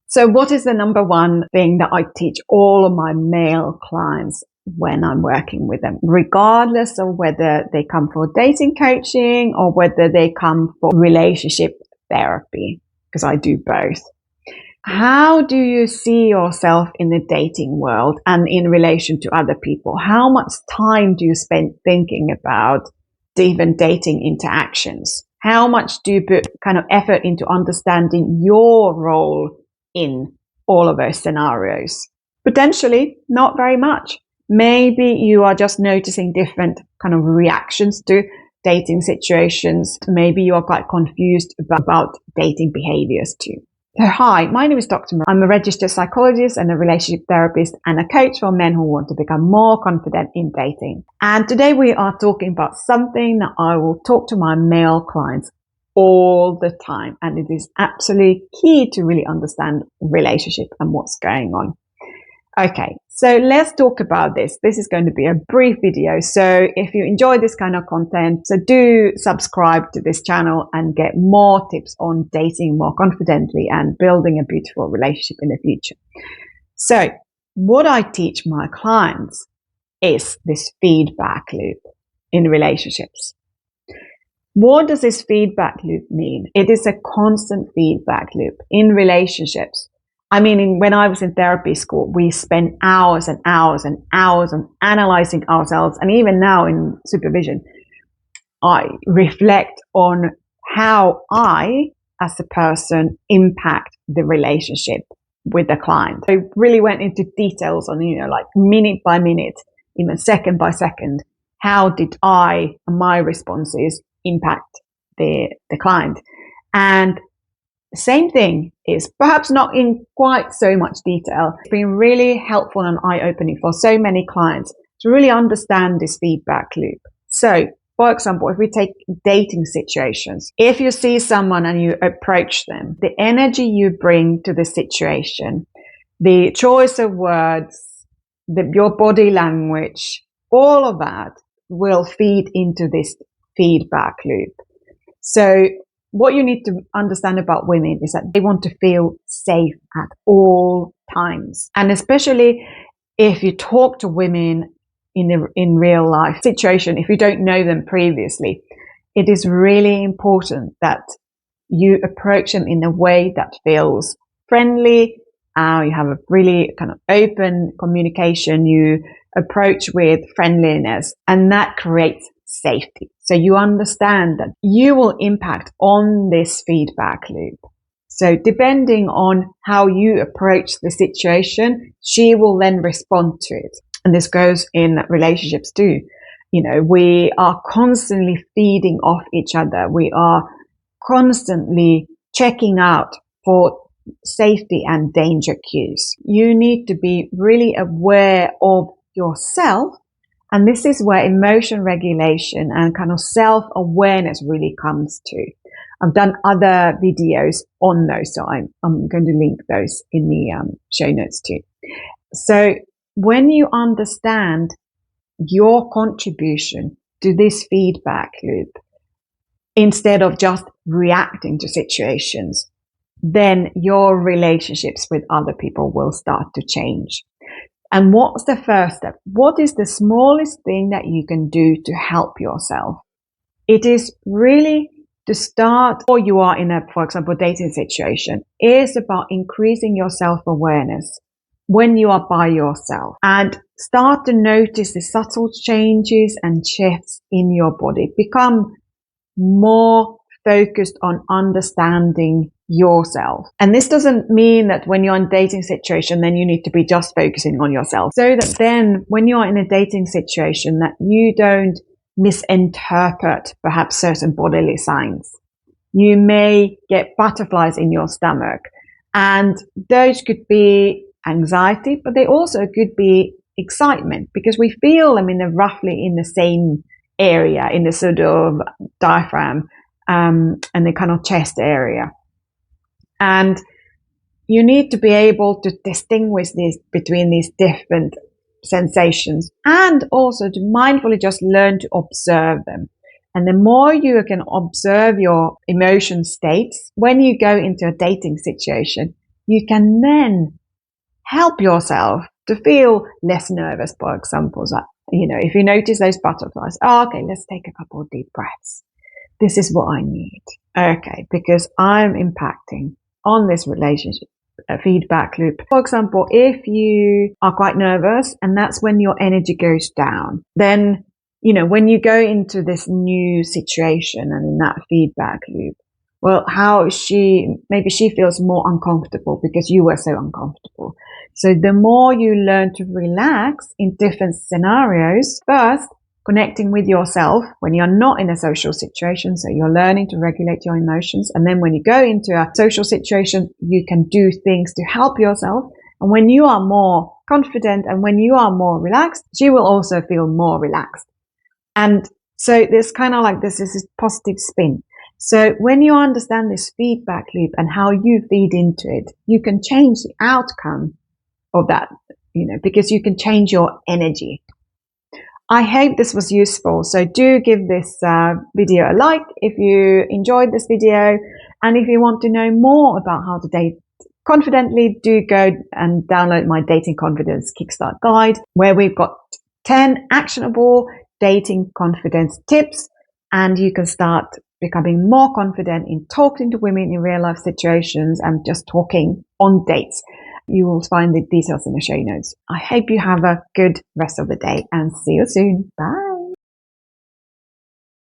So what is the number one thing that I teach all of my male clients when I'm working with them, regardless of whether they come for dating coaching or whether they come for relationship therapy, because I do both? How do you see yourself in the dating world and in relation to other people? How much time do you spend thinking about different dating interactions? How much do you put kind of effort into understanding your role in all of those scenarios? Potentially not very much. Maybe you are just noticing different kind of reactions to dating situations. Maybe you are quite confused about dating behaviors too. So hi, my name is Dr. Mari. I'm a registered psychologist and a relationship therapist and a coach for men who want to become more confident in dating. And today we are talking about something that I will talk to my male clients all the time. And it is absolutely key to really understand relationship and what's going on. Okay, so let's talk about this. This is going to be a brief video. So if you enjoy this kind of content, so do subscribe to this channel and get more tips on dating more confidently and building a beautiful relationship in the future. So what I teach my clients is this feedback loop in relationships. What does this feedback loop mean? It is a constant feedback loop in relationships. I mean, when I was in therapy school, we spent hours and hours and hours on analyzing ourselves. And even now in supervision, I reflect on how I, as a person, impact the relationship with the client. I really went into details on, like minute by minute, even second by second. How did I and my responses impact the client? And same thing is perhaps not in quite so much detail. It's been really helpful and eye-opening for so many clients to really understand this feedback loop. So, for example, if we take dating situations, if you see someone and you approach them, the energy you bring to the situation, the choice of words, your body language, all of that will feed into this feedback loop. So what you need to understand about women is that they want to feel safe at all times. And especially if you talk to women in real life situation, if you don't know them previously, it is really important that you approach them in a way that feels friendly. You have a really kind of open communication. You approach with friendliness, and that creates safety. So you understand that you will impact on this feedback loop. So depending on how you approach the situation, she will then respond to it. And this goes in relationships too. We are constantly feeding off each other. We are constantly checking out for safety and danger cues. You need to be really aware of yourself. And this is where emotion regulation and kind of self-awareness really comes to. I've done other videos on those, so I'm going to link those in the show notes too. So when you understand your contribution to this feedback loop, instead of just reacting to situations, then your relationships with other people will start to change. And what's the first step? What is the smallest thing that you can do to help yourself? It is really to start, or you are in a, for example, dating situation, is about increasing your self-awareness when you are by yourself and start to notice the subtle changes and shifts in your body. Become more focused on understanding yourself. And this doesn't mean that when you're in a dating situation, then you need to be just focusing on yourself. So that then when you're in a dating situation, that you don't misinterpret perhaps certain bodily signs. You may get butterflies in your stomach, and those could be anxiety, but they also could be excitement, because we feel them roughly in the same area, in the sort of diaphragm and the kind of chest area. And you need to be able to distinguish between these different sensations, and also to mindfully just learn to observe them. And the more you can observe your emotion states when you go into a dating situation, you can then help yourself to feel less nervous, for example. So, if you notice those butterflies, okay, let's take a couple of deep breaths. This is what I need. Okay, because I'm impacting on this relationship, a feedback loop. For example, if you are quite nervous and that's when your energy goes down, then, when you go into this new situation and in that feedback loop, well, maybe she feels more uncomfortable because you were so uncomfortable. So the more you learn to relax in different scenarios, first, connecting with yourself when you're not in a social situation. So you're learning to regulate your emotions. And then when you go into a social situation, you can do things to help yourself. And when you are more confident and when you are more relaxed, she will also feel more relaxed. And so there's kind of like this is this positive spin. So when you understand this feedback loop and how you feed into it, you can change the outcome of that, because you can change your energy. I hope this was useful. So do give this video a like if you enjoyed this video. And if you want to know more about how to date confidently, do go and download my Dating Confidence Kickstart Guide, where we've got 10 actionable dating confidence tips. And you can start becoming more confident in talking to women in real life situations and just talking on dates. You will find the details in the show notes. I hope you have a good rest of the day and see you soon. Bye.